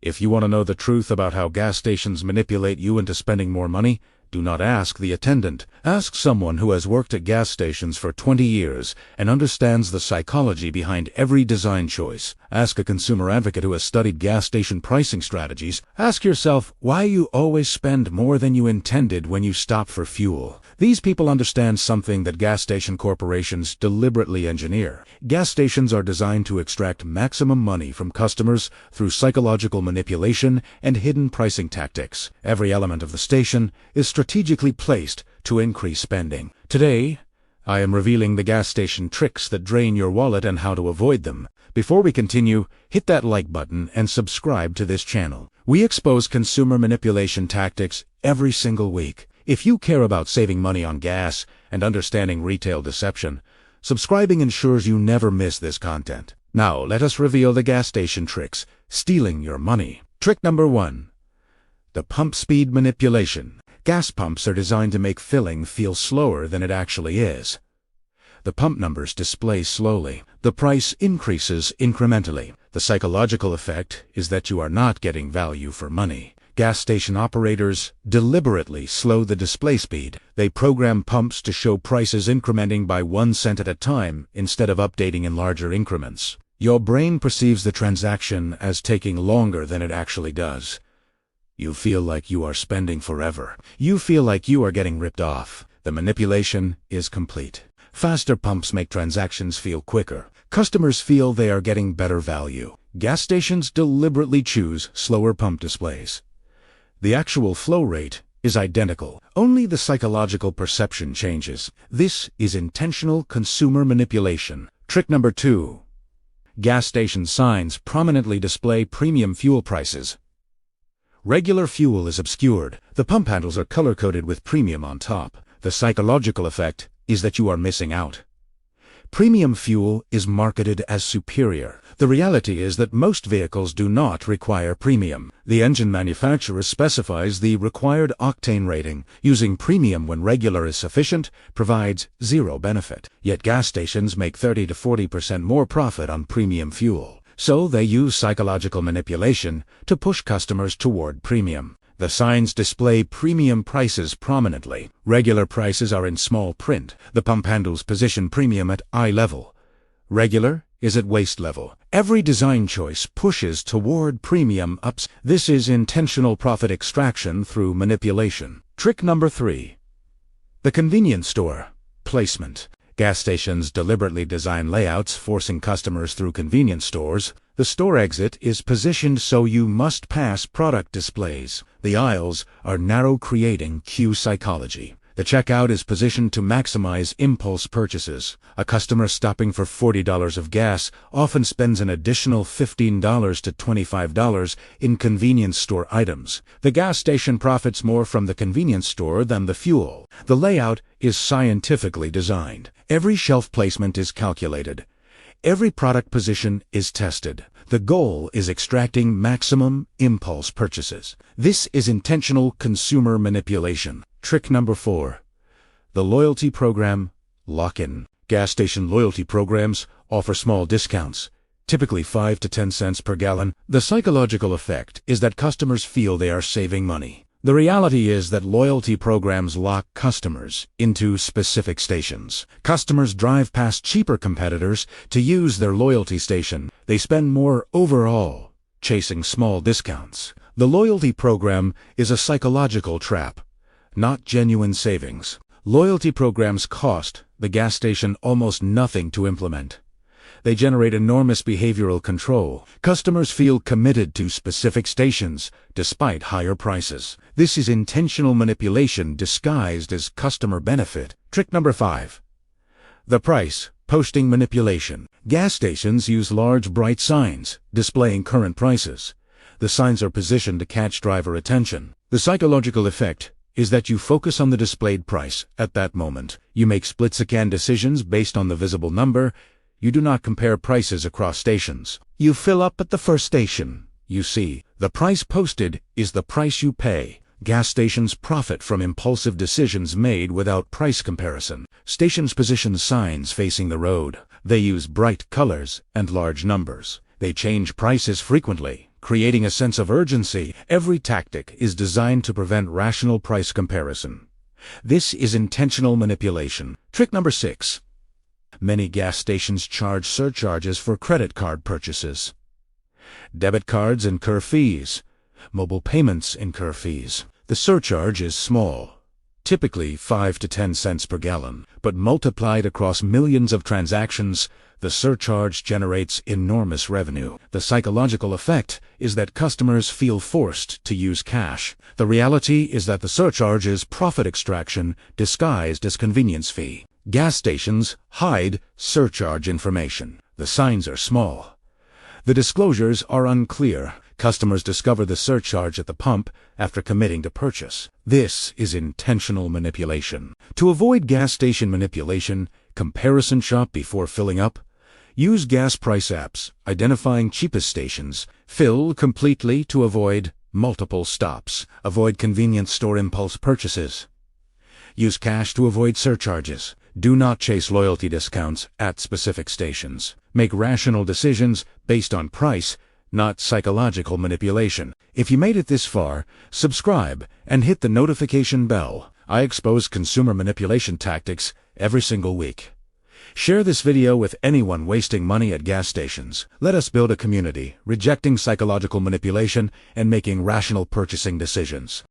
If you want to know the truth about how gas stations manipulate you into spending more money, do not ask the attendant. Ask someone who has worked at gas stations for 20 years and understands the psychology behind every design choice. Ask a consumer advocate who has studied gas station pricing strategies. Ask yourself why you always spend more than you intended when you stop for fuel. These people understand something that gas station corporations deliberately engineer. Gas stations are designed to extract maximum money from customers through psychological manipulation and hidden pricing tactics. Every element of the station is strategically placed to increase spending. Today, I am revealing the gas station tricks that drain your wallet and how to avoid them. Before we continue, hit that like button and subscribe to this channel. We expose consumer manipulation tactics every single week. If you care about saving money on gas and understanding retail deception, subscribing ensures you never miss this content. Now, let us reveal the gas station tricks, stealing your money. Trick number 1. The pump speed manipulation. Gas pumps are designed to make filling feel slower than it actually is. The pump numbers display slowly. The price increases incrementally. The psychological effect is that you are not getting value for money. Gas station operators deliberately slow the display speed. They program pumps to show prices incrementing by 1 cent at a time instead of updating in larger increments. Your brain perceives the transaction as taking longer than it actually does. You feel like you are spending forever. You feel like you are getting ripped off. The manipulation is complete. Faster pumps make transactions feel quicker. Customers feel they are getting better value. Gas stations deliberately choose slower pump displays. The actual flow rate is identical. Only the psychological perception changes. This is intentional consumer manipulation. Trick number 2. Gas station signs prominently display premium fuel prices. Regular fuel is obscured. The pump handles are color-coded with premium on top. The psychological effect is that you are missing out. Premium fuel is marketed as superior. The reality is that most vehicles do not require premium. The engine manufacturer specifies the required octane rating. Using premium when regular is sufficient provides zero benefit. Yet gas stations make 30 to 40% more profit on premium fuel. So they use psychological manipulation to push customers toward premium. The signs display premium prices prominently. Regular prices are in small print. The pump handles position premium at eye level. Regular is at waist level. Every design choice pushes toward premium ups. This is intentional profit extraction through manipulation. Trick number 3. The convenience store placement. Gas stations deliberately design layouts forcing customers through convenience stores. The store exit is positioned so you must pass product displays. The aisles are narrow, creating queue psychology. The checkout is positioned to maximize impulse purchases. A customer stopping for $40 of gas often spends an additional $15 to $25 in convenience store items. The gas station profits more from the convenience store than the fuel. The layout is scientifically designed. Every shelf placement is calculated. Every product position is tested. The goal is extracting maximum impulse purchases. This is intentional consumer manipulation. Trick number 4. The loyalty program lock-in. Gas station loyalty programs offer small discounts, typically 5 to 10 cents per gallon. The psychological effect is that customers feel they are saving money. The reality is that loyalty programs lock customers into specific stations. Customers drive past cheaper competitors to use their loyalty station. They spend more overall, chasing small discounts. The loyalty program is a psychological trap, not genuine savings. Loyalty programs cost the gas station almost nothing to implement. They generate enormous behavioral control. Customers feel committed to specific stations despite higher prices. This is intentional manipulation disguised as customer benefit. Trick number 5. The price posting manipulation. Gas stations use large, bright signs displaying current prices. The signs are positioned to catch driver attention. The psychological effect is that you focus on the displayed price at that moment. You make split-second decisions based on the visible number. You do not compare prices across stations. You fill up at the first station. You see, the price posted is the price you pay. Gas stations profit from impulsive decisions made without price comparison. Stations position signs facing the road. They use bright colors and large numbers. They change prices frequently creating a sense of urgency. Every tactic is designed to prevent rational price comparison. This is intentional manipulation. Trick number 6. Many gas stations charge surcharges for credit card purchases. Debit cards incur fees. Mobile payments incur fees. The surcharge is small, typically 5 to 10 cents per gallon, but multiplied across millions of transactions, the surcharge generates enormous revenue. The psychological effect is that customers feel forced to use cash. The reality is that the surcharge is profit extraction disguised as convenience fee. Gas stations hide surcharge information. The signs are small. The disclosures are unclear. Customers discover the surcharge at the pump after committing to purchase. This is intentional manipulation. To avoid gas station manipulation, comparison shop before filling up. Use gas price apps, identifying cheapest stations. Fill completely to avoid multiple stops. Avoid convenience store impulse purchases. Use cash to avoid surcharges. Do not chase loyalty discounts at specific stations. Make rational decisions based on price, not psychological manipulation. If you made it this far, subscribe and hit the notification bell. I expose consumer manipulation tactics every single week. Share this video with anyone wasting money at gas stations. Let us build a community, rejecting psychological manipulation and making rational purchasing decisions.